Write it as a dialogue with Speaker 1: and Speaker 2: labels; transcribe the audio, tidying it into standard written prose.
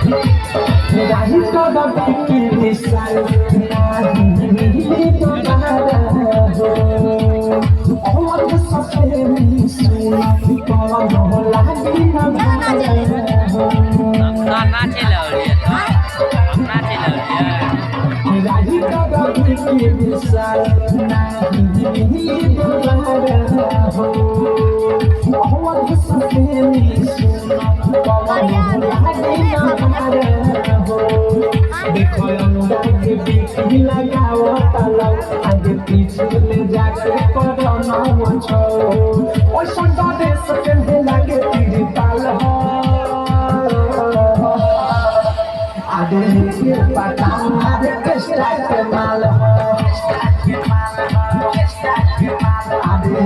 Speaker 1: राही तो बाकी विशाल नहीं तो बारा हो और सबसे सुना तो लागी ना हो
Speaker 2: नाचे लौड़िया नाचे लौड़िया
Speaker 1: राही तो बाकी विशाल नहीं तो बारा हो और सबसे सुना तो लागी ना हो देखो अनुराग बीच भी लगाओ तलाव आगे पीछे ले जाके करो ना मचो ओ सुंदर देश के लागे तेरी ताल हो आगे के पता आगे केस्टा के माल हो आगे